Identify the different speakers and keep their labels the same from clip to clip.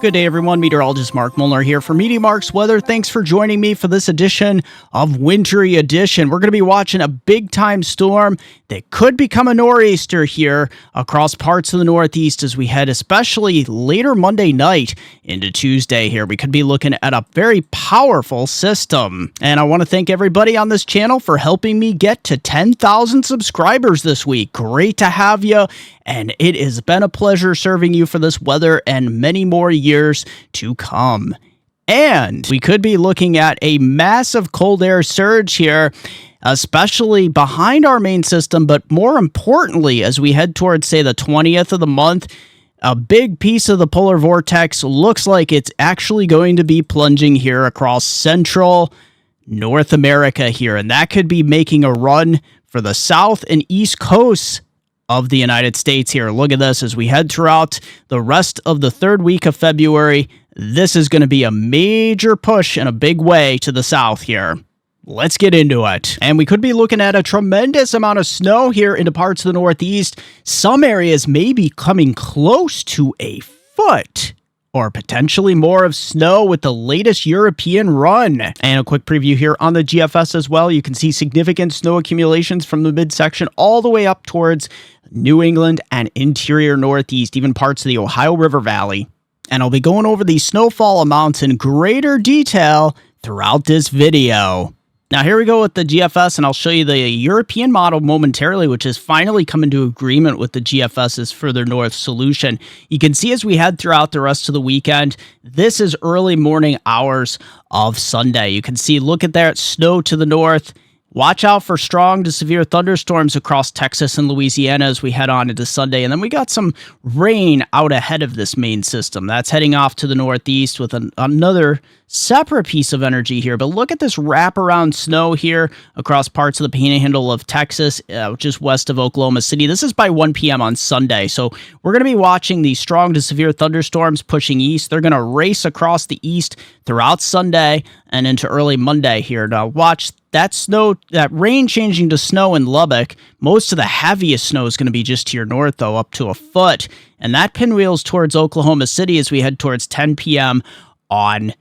Speaker 1: Good day, everyone. Meteorologist Mark Molnar here for MeteoMark's Weather. Thanks for joining me for this edition of Wintry Edition. We're going to be watching a big-time storm that could become a nor'easter here across parts of the Northeast as we head, especially later Monday night into Tuesday here. We could be looking at a very powerful system. And I want to thank everybody on this channel for helping me get to 10,000 subscribers this week. Great to have you. And it has been a pleasure serving you for this weather and many more years to come. And we could be looking at a massive cold air surge here, especially behind our main system, but more importantly, as we head towards, say, the 20th of the month, a big piece of the polar vortex looks like it's actually going to be plunging here across central North America here, and that could be making a run for the south and east coasts of the United States here. Look at this as we head throughout the rest of the third week of February. This is going to be a major push in a big way to the south here. Let's get into it. And we could be looking at a tremendous amount of snow here into parts of the Northeast. Some areas may be coming close to a foot or potentially more of snow with the latest European run. And a quick preview here on the GFS as well. You can see significant snow accumulations from the midsection all the way up towards New England and interior Northeast, even parts of the Ohio River Valley. And I'll be going over these snowfall amounts in greater detail throughout this video. Now here we go with the GFS, and I'll show you the European model momentarily, which has finally come into agreement with the GFS's further north solution. You can see as we head throughout the rest of the weekend, this is early morning hours of Sunday. You can see, look at that snow to the north. Watch out for strong to severe thunderstorms across Texas and Louisiana as we head on into Sunday. And then we got some rain out ahead of this main system. That's heading off to the northeast with another separate piece of energy here. But look at this wraparound snow here across parts of the panhandle of Texas, which is west of Oklahoma City. This is by 1 p.m. on Sunday. So we're going to be watching these strong to severe thunderstorms pushing east. They're going to race across the east throughout Sunday and into early Monday here. Now watch that snow, that rain changing to snow in Lubbock. Most of the heaviest snow is going to be just to your north, though, up to a foot. And that pinwheels towards Oklahoma City as we head towards 10 p.m. on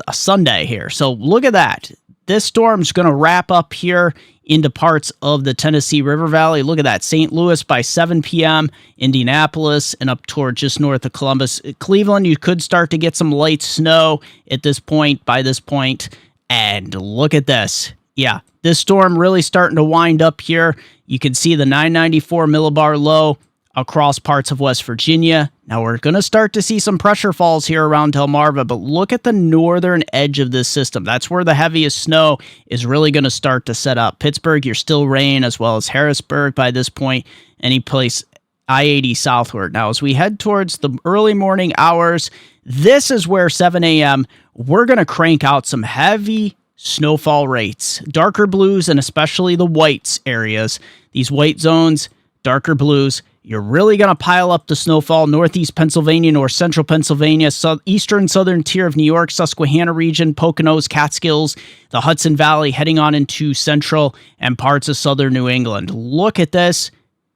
Speaker 1: a Sunday here. So look at that. This storm's going to wrap up here into parts of the Tennessee River Valley. Look at that. St. Louis by 7 p.m., Indianapolis, and up toward just north of Columbus. Cleveland, you could start to get some light snow at this point, by this point. And look at this. Yeah, this storm really starting to wind up here. You can see the 994 millibar low across parts of West Virginia. Now we're going to start to see some pressure falls here around Delmarva, but look at the northern edge of this system. That's where the heaviest snow is really going to start to set up. Pittsburgh, you're still rain, as well as Harrisburg by this point, any place I-80 southward. Now, as we head towards the early morning hours, this is where 7 a.m., we're going to crank out some heavy snowfall rates. Darker blues and especially the whites areas. These white zones, darker blues, you're really going to pile up the snowfall. Northeast Pennsylvania, north central Pennsylvania, eastern southern tier of New York, Susquehanna region, Poconos, Catskills, the Hudson Valley, heading on into central and parts of southern New England. Look at this.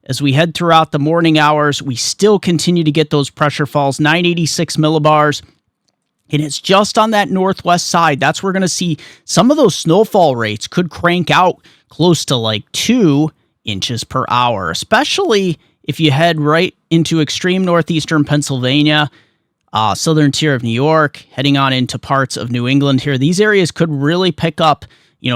Speaker 1: As we head throughout the morning hours, we still continue to get those pressure falls, 986 millibars. And it's just on that northwest side. That's where we're going to see some of those snowfall rates could crank out close to like 2 inches per hour, especially if you head right into extreme northeastern Pennsylvania, southern tier of New York, heading on into parts of New England here. These areas could really pick up,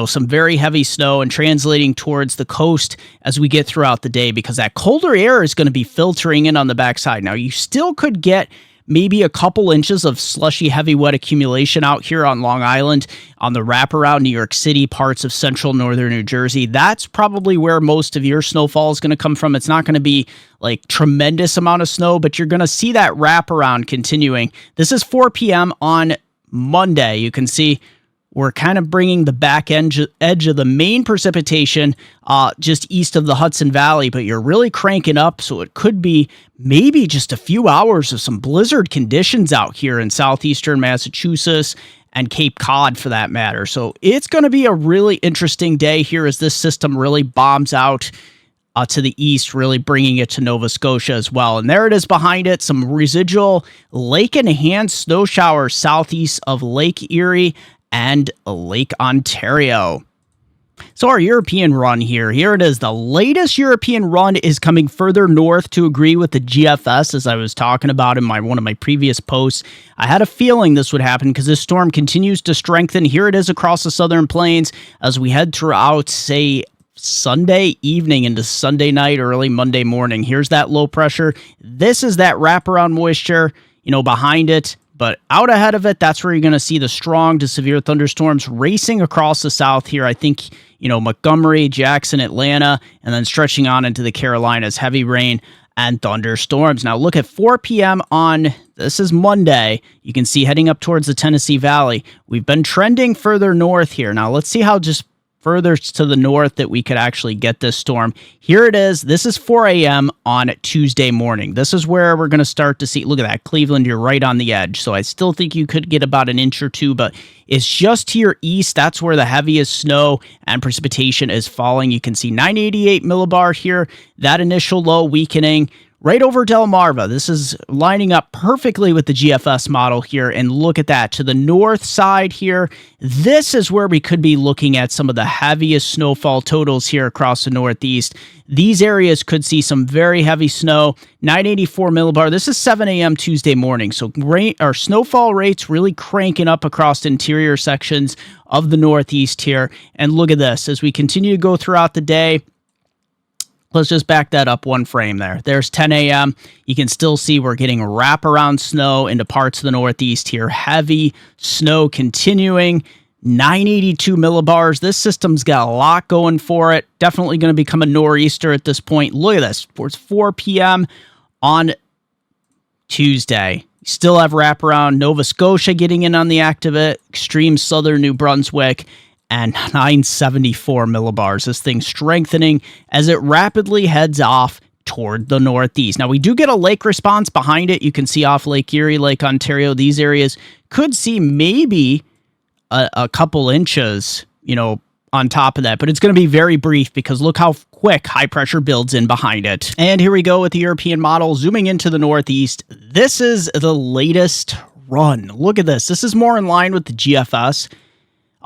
Speaker 1: some very heavy snow and translating towards the coast as we get throughout the day, because that colder air is going to be filtering in on the backside. Now, you still could get maybe a couple inches of slushy, heavy, wet accumulation out here on Long Island, on the wraparound New York City, parts of central northern New Jersey. That's probably where most of your snowfall is going to come from. It's not going to be like tremendous amount of snow, but you're going to see that wraparound continuing. This is 4 p.m. on Monday. You can see we're kind of bringing the back edge of the main precipitation just east of the Hudson Valley, but you're really cranking up, so it could be maybe just a few hours of some blizzard conditions out here in southeastern Massachusetts and Cape Cod for that matter. So it's going to be a really interesting day here as this system really bombs out to the east, really bringing it to Nova Scotia as well. And there it is behind it, some residual lake-enhanced snow showers southeast of Lake Erie and Lake Ontario. So our European run here it is. The latest European run is coming further north to agree with the GFS, as I was talking about in one of my previous posts. I had a feeling this would happen because this storm continues to strengthen. Here it is across the southern plains as we head throughout, say, Sunday evening into Sunday night, early Monday morning. Here's that low pressure. This is that wraparound moisture, behind it. But out ahead of it, that's where you're going to see the strong to severe thunderstorms racing across the south here. I think, Montgomery, Jackson, Atlanta, and then stretching on into the Carolinas, heavy rain and thunderstorms. Now look at 4 p.m. this is Monday. You can see heading up towards the Tennessee Valley. We've been trending further north here. Now let's see how just further to the north that we could actually get this storm. Here it is. This is 4 a.m. on Tuesday morning. This is where we're going to start to see, look at that, Cleveland, you're right on the edge. So I still think you could get about an inch or two, but it's just to your east. That's where the heaviest snow and precipitation is falling. You can see 988 millibar here, that initial low weakening. Right over Delmarva. This is lining up perfectly with the GFS model here. And look at that. To the north side here, this is where we could be looking at some of the heaviest snowfall totals here across the Northeast. These areas could see some very heavy snow. 984 millibar. This is 7 a.m. Tuesday morning. So snowfall rates really cranking up across interior sections of the Northeast here. And look at this. As we continue to go throughout the day, let's just back that up one frame there. There's 10 a.m. You can still see we're getting wraparound snow into parts of the Northeast here. Heavy snow continuing. 982 millibars. This system's got a lot going for it. Definitely going to become a nor'easter at this point. Look at this. It's 4 p.m. on Tuesday. You still have wraparound Nova Scotia getting in on the active extreme southern New Brunswick, and 974 millibars. This thing strengthening as it rapidly heads off toward the Northeast. Now, we do get a lake response behind it. You can see off Lake Erie, Lake Ontario. These areas could see maybe a couple inches, on top of that. But it's going to be very brief because look how quick high pressure builds in behind it. And here we go with the European model. Zooming into the Northeast. This is the latest run. Look at this. This is more in line with the GFS.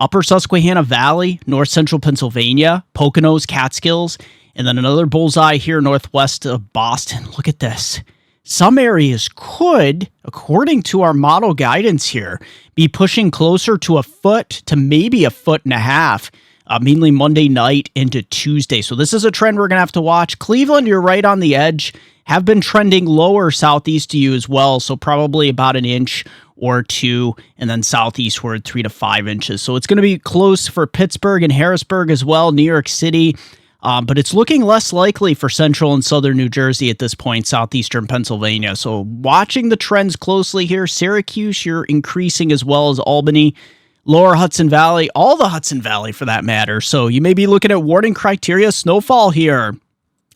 Speaker 1: Upper Susquehanna Valley, north central Pennsylvania, Poconos, Catskills, and then another bullseye here northwest of Boston. Look at this. Some areas could, according to our model guidance here, be pushing closer to a foot to maybe a foot and a half, mainly Monday night into Tuesday. So this is a trend we're going to have to watch. Cleveland, you're right on the edge, have been trending lower southeast to you as well, so probably about an inch or two, and then southeastward 3 to 5 inches. So it's going to be close for Pittsburgh and Harrisburg as well, New York City, but it's looking less likely for central and southern New Jersey at this point, southeastern Pennsylvania. So watching the trends closely here. Syracuse, you're increasing as well as Albany, lower Hudson Valley, all the Hudson Valley for that matter. So you may be looking at warning criteria snowfall here.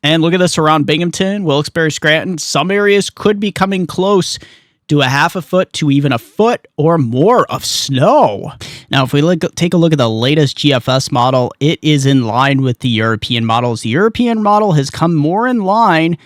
Speaker 1: And look at this around Binghamton, Wilkes-Barre, Scranton. Some areas could be coming close to a half a foot to even a foot or more of snow. Now, if we take a look at the latest GFS model, it is in line with the European models. The European model has come more in line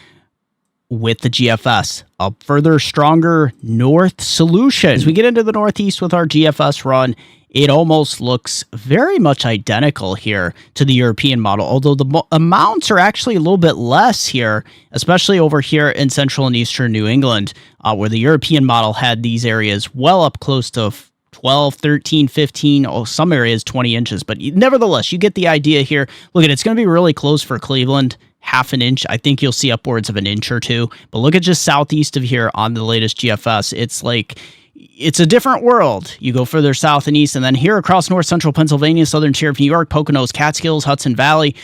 Speaker 1: with the GFS, a further stronger north solution. As we get into the Northeast with our GFS run, it almost looks very much identical here to the European model, although the amounts are actually a little bit less here, especially over here in central and eastern New England, where the European model had these areas well up close to 12, 13, 15, some areas 20 inches. But nevertheless, you get the idea here. Look at it, it's going to be really close for Cleveland. Half an inch. I think you'll see upwards of an inch or two. But look at just southeast of here on the latest GFS. It's a different world. You go further south and east, and then here across north central Pennsylvania, southern tier of New York, Poconos, Catskills, Hudson Valley,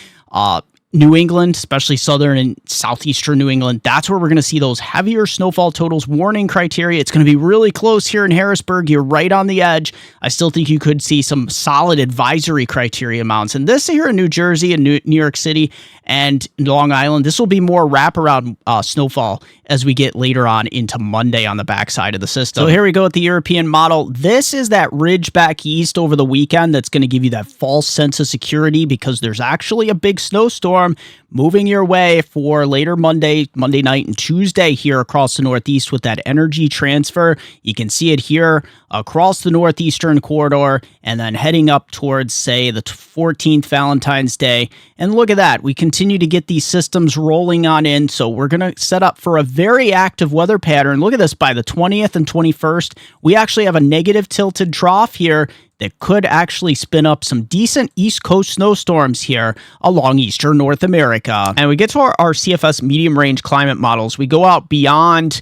Speaker 1: New England, especially southern and southeastern New England. That's where we're going to see those heavier snowfall totals. Warning criteria. It's going to be really close here in Harrisburg. You're right on the edge. I still think you could see some solid advisory criteria amounts. And this here in New Jersey and New York City and Long Island, this will be more wraparound snowfall as we get later on into Monday on the backside of the system. So here we go with the European model. This is that ridge back east over the weekend that's going to give you that false sense of security because there's actually a big snowstorm storm moving your way for later Monday night and Tuesday here across the Northeast with that energy transfer. You can see it here across the northeastern corridor and then heading up towards, say, the 14th Valentine's Day. And look at that. We continue to get these systems rolling on in. So we're going to set up for a very active weather pattern. Look at this. By the 20th and 21st, we actually have a negative tilted trough here that could actually spin up some decent East Coast snowstorms here along eastern North America. And we get to our CFS medium range climate models. We go out beyond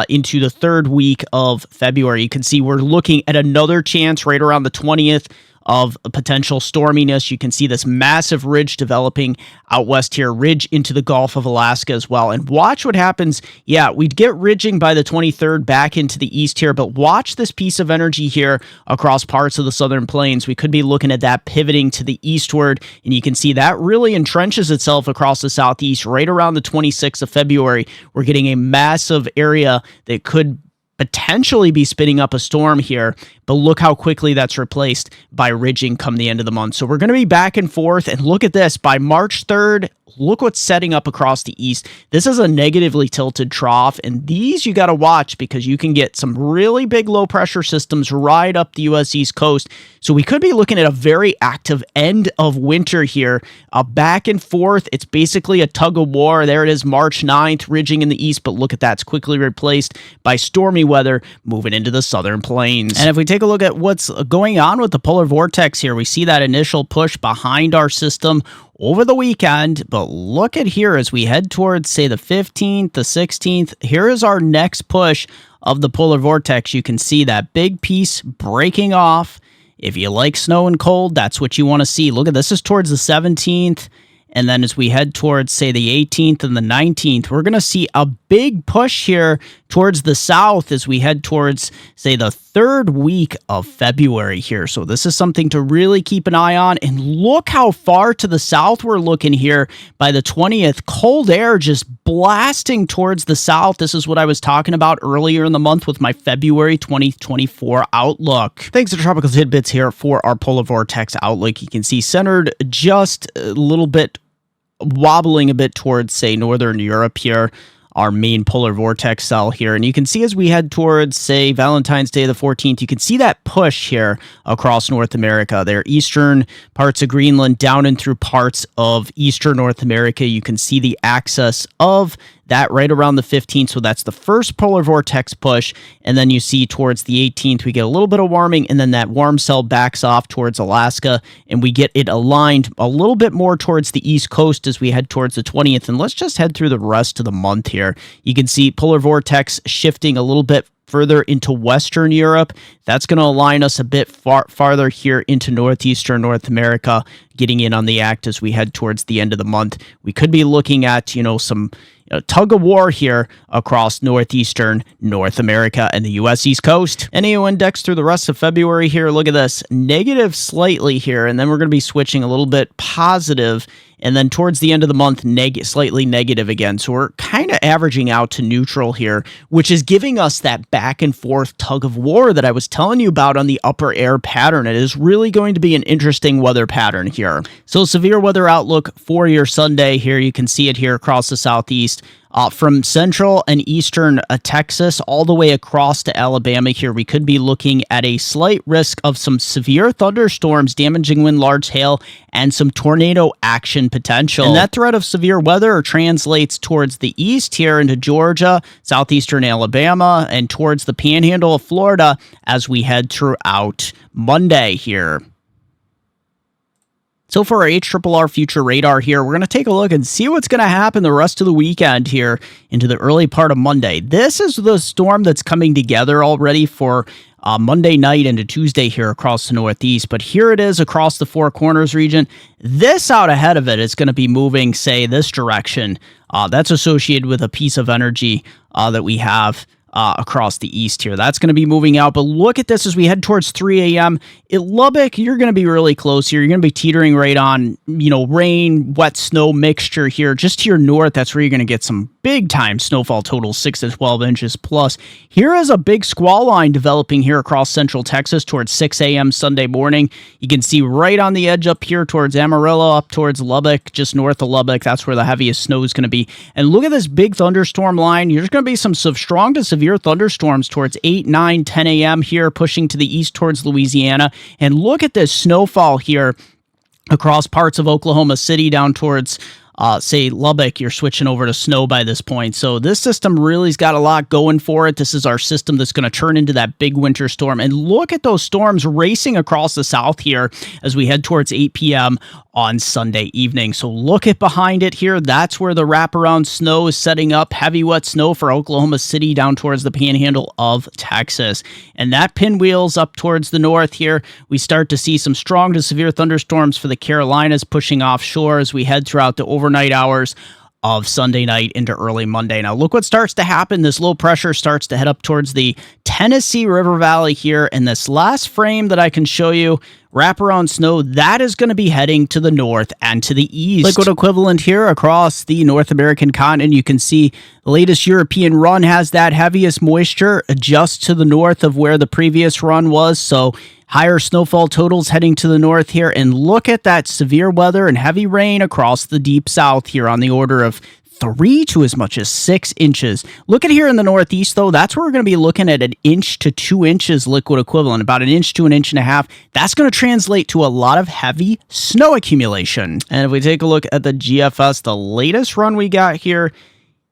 Speaker 1: into the third week of February. You can see we're looking at another chance right around the 20th of a potential storminess. You can see this massive ridge developing out west here, ridge into the Gulf of Alaska as well. And watch what happens. Yeah, we'd get ridging by the 23rd back into the east here, but watch this piece of energy here across parts of the southern plains. We could be looking at that pivoting to the eastward, and you can see that really entrenches itself across the southeast right around the 26th of February. We're getting a massive area that could potentially be spinning up a storm here, but look how quickly that's replaced by ridging come the end of the month. So we're going to be back and forth, and look at this. By March 3rd, look what's setting up across the east. This is a negatively tilted trough, and these you got to watch because you can get some really big low pressure systems right up the U.S. East Coast. So we could be looking at a very active end of winter here, back and forth. It's basically a tug of war. There it is, March 9th, ridging in the east, but look at that. It's quickly replaced by stormy weather moving into the southern plains. And if we take a look at what's going on with the polar vortex here, we see that initial push behind our system over the weekend, but look at here as we head towards, say, the 15th, the 16th. Here is our next push of the polar vortex. You can see that big piece breaking off. If you like snow and cold, that's what you want to see. Look at this is towards the 17th. And then as we head towards, say, the 18th and the 19th, we're going to see a big push here towards the south as we head towards, say, the third week of February here. So this is something to really keep an eye on. And look how far to the south we're looking here by the 20th. Cold air just blasting towards the south. This is what I was talking about earlier in the month with my February 2024 outlook. Thanks to Tropical Tidbits here for our polar vortex outlook. You can see centered just a little bit, wobbling a bit towards, say, northern Europe here, our main polar vortex cell here. And you can see as we head towards, say, Valentine's Day the 14th, you can see that push here across North America. There, eastern parts of Greenland down and through parts of eastern North America. You can see the axis of that right around the 15th. So that's the first polar vortex push. And then you see towards the 18th, we get a little bit of warming, and then that warm cell backs off towards Alaska, and we get it aligned a little bit more towards the East Coast as we head towards the 20th. And let's just head through the rest of the month here. You can see polar vortex shifting a little bit further into Western Europe. That's going to align us a bit farther here into northeastern North America, getting in on the act as we head towards the end of the month. We could be looking at, some tug of war here across northeastern North America and the U.S. East Coast. NAO index through the rest of February here. Look at this, negative slightly here, and then we're going to be switching a little bit positive, and then towards the end of the month, slightly negative again. So we're kind of averaging out to neutral here, which is giving us that back and forth tug of war that I was telling you about on the upper air pattern. It is really going to be an interesting weather pattern here. So severe weather outlook for your Sunday here. You can see it here across the southeast. From central and eastern Texas all the way across to Alabama here, we could be looking at a slight risk of some severe thunderstorms, damaging wind, large hail, and some tornado action potential. And that threat of severe weather translates towards the east here into Georgia, southeastern Alabama, and towards the panhandle of Florida as we head throughout Monday here. So for our HRRR future radar here, we're going to take a look and see what's going to happen the rest of the weekend here into the early part of Monday. This is the storm that's coming together already for Monday night into Tuesday here across the Northeast. But here it is across the Four Corners region. This out ahead of it is going to be moving, say, this direction. That's associated with a piece of energy that we have across the east here. That's going to be moving out, but look at this as we head towards 3 a.m. At Lubbock, you're going to be really close here. You're going to be teetering right on, rain, wet snow mixture here. Just to your north, that's where you're going to get some big-time snowfall totals, 6 to 12 inches plus. Here is a big squall line developing here across central Texas towards 6 a.m. Sunday morning. You can see right on the edge up here towards Amarillo, up towards Lubbock, just north of Lubbock. That's where the heaviest snow is going to be. And look at this big thunderstorm line. There's going to be some strong to severe thunderstorms towards 8, 9, 10 a.m. here, pushing to the east towards Louisiana. And look at this snowfall here across parts of Oklahoma City down towards say Lubbock. You're switching over to snow by this point. So this system really's got a lot going for it. This is our system that's going to turn into that big winter storm. And look at those storms racing across the south here as we head towards 8 p.m. on Sunday evening. So look at behind it here. That's where the wraparound snow is setting up. Heavy wet snow for Oklahoma City down towards the panhandle of Texas. And that pinwheels up towards the north here. We start to see some strong to severe thunderstorms for the Carolinas pushing offshore as we head throughout the overnight hours of Sunday night into early Monday. Now, look what starts to happen. This low pressure starts to head up towards the Tennessee River Valley here. And this last frame that I can show you, wraparound snow, that is going to be heading to the north and to the east. Liquid equivalent here across the North American continent. You can see the latest European run has that heaviest moisture just to the north of where the previous run was. So higher snowfall totals heading to the north here. And look at that severe weather and heavy rain across the deep south here on the order of 3 to as much as 6 inches. Look at here in the northeast, though. That's where we're going to be looking at 1 inch to 2 inches liquid equivalent, about 1 inch to 1.5 inches. That's going to translate to a lot of heavy snow accumulation. And if we take a look at the GFS, the latest run we got here,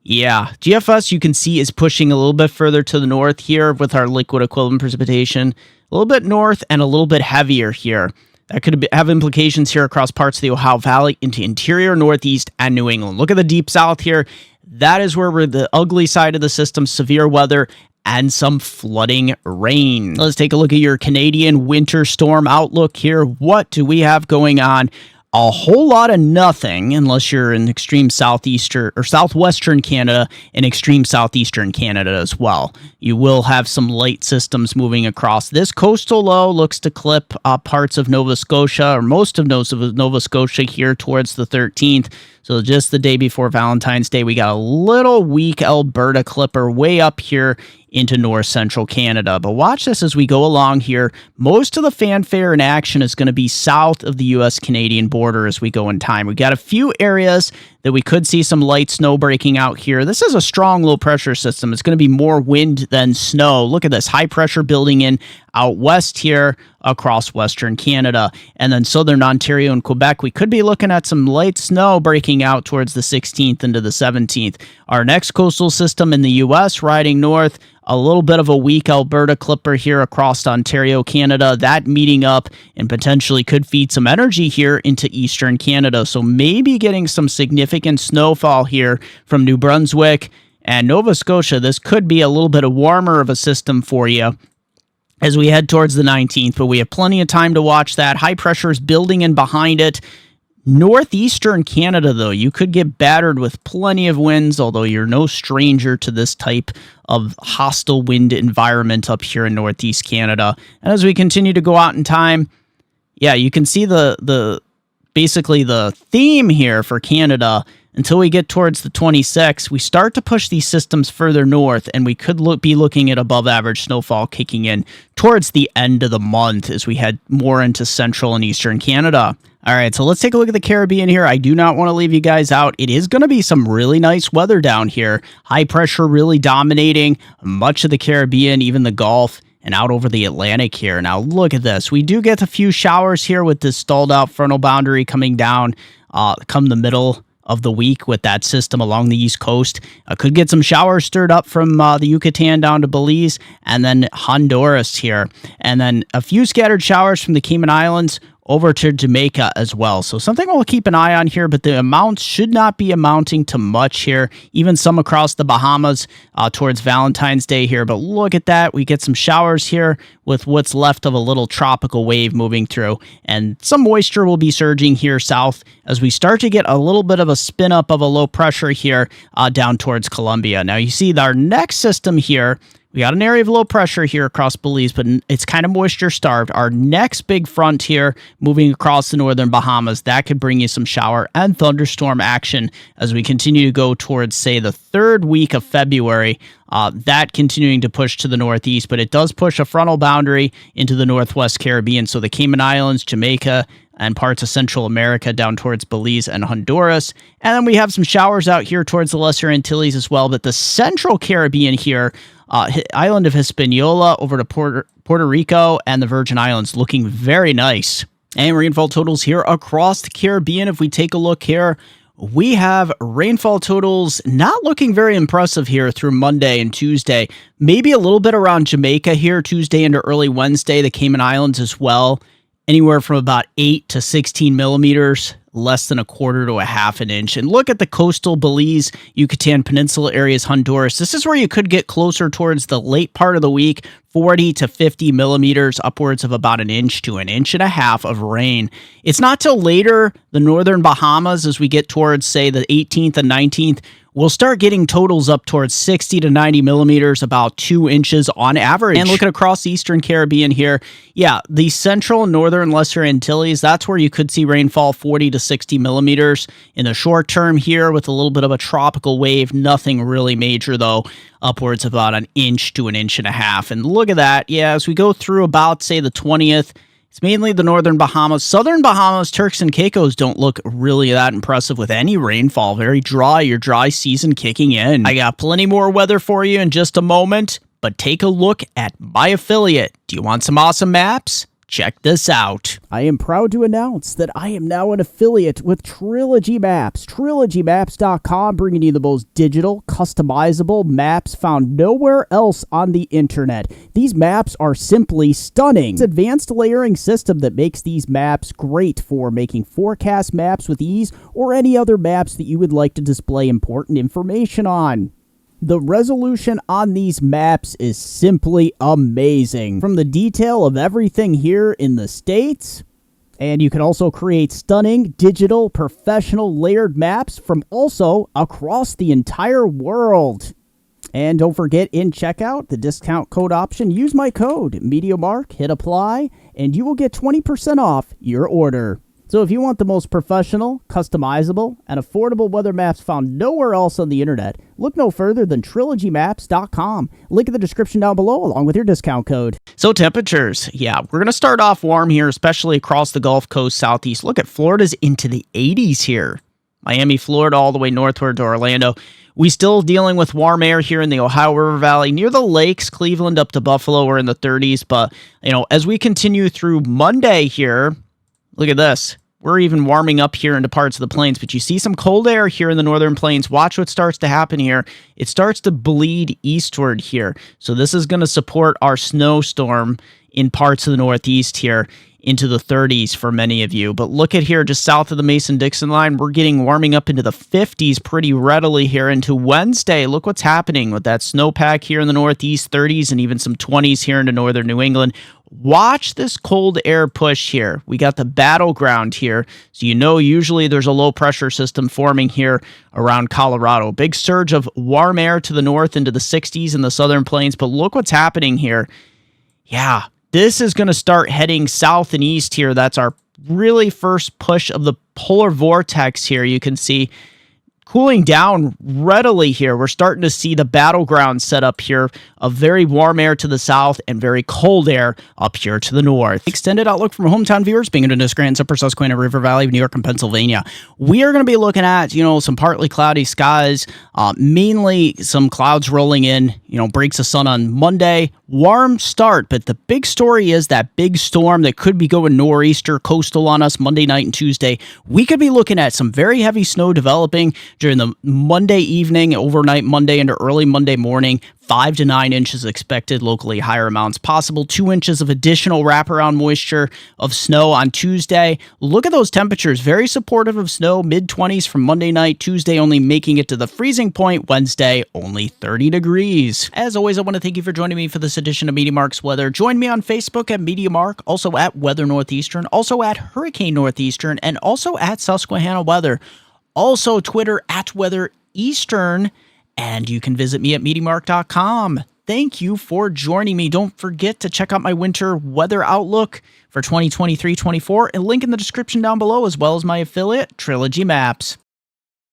Speaker 1: yeah, GFS you can see is pushing a little bit further to the north here with our liquid equivalent precipitation, a little bit north and a little bit heavier here. That could have implications here across parts of the Ohio Valley into interior Northeast and New England. Look at the deep south here. That is where we're the ugly side of the system, severe weather and some flooding rain. Let's take a look at your Canadian winter storm outlook here. What do we have going on? A whole lot of nothing unless you're in extreme southeastern or southwestern Canada and extreme southeastern Canada as well. You will have some light systems moving across. This coastal low looks to clip parts of Nova Scotia or most of Nova Scotia here towards the 13th. So just the day before Valentine's Day, we got a little weak Alberta clipper way up here into north central Canada. But watch this as we go along here. Most of the fanfare and action is going to be south of the U.S.-Canadian border as we go in time. We got a few areas that we could see some light snow breaking out here. This is a strong low pressure system. It's going to be more wind than snow. Look at this high pressure building in out west here across western Canada. And then southern Ontario and Quebec, we could be looking at some light snow breaking out towards the 16th into the 17th. Our next coastal system in the U.S. riding north, a little bit of a weak Alberta clipper here across Ontario, Canada. That meeting up and potentially could feed some energy here into eastern Canada. So maybe getting some significant snowfall here from New Brunswick and Nova Scotia. This could be a little bit of warmer of a system for you as we head towards the 19th, but we have plenty of time to watch that. High pressure is building in behind it. Northeastern Canada, though, you could get battered with plenty of winds, although you're no stranger to this type of hostile wind environment up here in Northeast Canada. And as we continue to go out in time, yeah, you can see basically the theme here for Canada. Until we get towards the 26th, we start to push these systems further north, and we could be looking at above average snowfall kicking in towards the end of the month as we head more into central and eastern Canada. All right, so let's take a look at the Caribbean here. I do not want to leave you guys out. It is going to be some really nice weather down here. High pressure really dominating much of the Caribbean, even the Gulf, and out over the Atlantic here. Now, look at this. We do get a few showers here with this stalled out frontal boundary coming down come the middle of the week with that system along the East Coast. Could get some showers stirred up from the Yucatan down to Belize and then Honduras here. And then a few scattered showers from the Cayman Islands over to Jamaica as well. So something we'll keep an eye on here, but the amounts should not be amounting to much here. Even some across the Bahamas towards Valentine's Day here. But look at that. We get some showers here with what's left of a little tropical wave moving through. And some moisture will be surging here south as we start to get a little bit of a spin up of a low pressure here down towards Colombia. Now you see our next system here. We got an area of low pressure here across Belize, but it's kind of moisture starved. Our next big front here moving across the northern Bahamas, that could bring you some shower and thunderstorm action as we continue to go towards, say, the third week of February. That continuing to push to the northeast, but it does push a frontal boundary into the northwest Caribbean. So the Cayman Islands, Jamaica, and parts of Central America down towards Belize and Honduras. And then we have some showers out here towards the Lesser Antilles as well. But the Central Caribbean here, island of Hispaniola over to Puerto Rico and the Virgin Islands looking very nice. And rainfall totals here across the Caribbean. If we take a look here, we have rainfall totals not looking very impressive here through Monday and Tuesday. Maybe a little bit around Jamaica here, Tuesday into early Wednesday, the Cayman Islands as well. Anywhere from about 8 to 16 millimeters, less than a quarter to a half an inch. And look at the coastal Belize, Yucatan Peninsula areas, Honduras. This is where you could get closer towards the late part of the week, 40 to 50 millimeters, upwards of about an inch to an inch and a half of rain. It's not till later, the northern Bahamas, as we get towards, say, the 18th and 19th, we'll start getting totals up towards 60 to 90 millimeters, about 2 inches on average. And looking across the Eastern Caribbean here, yeah, the central and northern Lesser Antilles, that's where you could see rainfall 40 to 60 millimeters in the short term here with a little bit of a tropical wave. Nothing really major, though, upwards of about an inch to an inch and a half. And look at that. Yeah, as we go through about, say, the 20th, it's mainly the northern Bahamas. Southern Bahamas, Turks and Caicos don't look really that impressive with any rainfall. Very dry, your dry season kicking in. I got plenty more weather for you in just a moment, but take a look at my affiliate. Do you want some awesome maps? Check this out. I am proud to announce that I am now an affiliate with Trilogy Maps. TrilogyMaps.com, bringing you the most digital, customizable maps found nowhere else on the internet. These maps are simply stunning. It's an advanced layering system that makes these maps great for making forecast maps with ease or any other maps that you would like to display important information on. The resolution on these maps is simply amazing. From the detail of everything here in the States, and you can also create stunning, digital, professional layered maps from also across the entire world. And don't forget, in checkout, the discount code option, use my code, MeteoMark, hit apply, and you will get 20% off your order. So if you want the most professional, customizable, and affordable weather maps found nowhere else on the internet, look no further than TrilogyMaps.com. Link in the description down below along with your discount code. So temperatures, yeah, we're going to start off warm here, especially across the Gulf Coast, southeast. Look at Florida's into the 80s here. Miami, Florida, all the way northward to Orlando. We still dealing with warm air here in the Ohio River Valley. Near the lakes, Cleveland up to Buffalo, we're in the 30s. But, as we continue through Monday here, look at this. We're even warming up here into parts of the plains, but you see some cold air here in the northern plains. Watch what starts to happen here. It starts to bleed eastward here. So this is going to support our snowstorm in parts of the northeast here into the 30s for many of you. But look at here, just south of the Mason-Dixon line, we're getting warming up into the 50s pretty readily here into Wednesday. Look what's happening with that snowpack here in the northeast, 30s, and even some 20s here into northern New England. Watch this cold air push here. We got the battleground here. So usually there's a low pressure system forming here around Colorado. Big surge of warm air to the north into the 60s in the southern plains. But look what's happening here. Yeah, this is going to start heading south and east here. That's our really first push of the polar vortex here. You can see cooling down readily here. We're starting to see the battleground set up here of very warm air to the south and very cold air up here to the north. Extended outlook from hometown viewers, Binghamton, Scranton, Upper Susquehanna River Valley, New York, and Pennsylvania. We are going to be looking at, some partly cloudy skies, mainly some clouds rolling in, breaks of sun on Monday. Warm start, but the big story is that big storm that could be going nor'easter coastal on us Monday night and Tuesday. We could be looking at some very heavy snow developing during the Monday evening, overnight Monday into early Monday morning. 5 to 9 inches expected, locally higher amounts possible. 2 inches of additional wraparound moisture of snow on Tuesday. Look at those temperatures. Very supportive of snow. Mid-20s from Monday night. Tuesday only making it to the freezing point. Wednesday only 30 degrees. As always, I want to thank you for joining me for this edition of MeteoMark's Weather. Join me on Facebook at MeteoMark, also at Weather Northeastern, also at Hurricane Northeastern, and also at Susquehanna Weather. Also Twitter at Weather Eastern. And you can visit me at MeteoMark.com. Thank you for joining me. Don't forget to check out my winter weather outlook for 2023-24, and link in the description down below, as well as my affiliate, Trilogy Maps.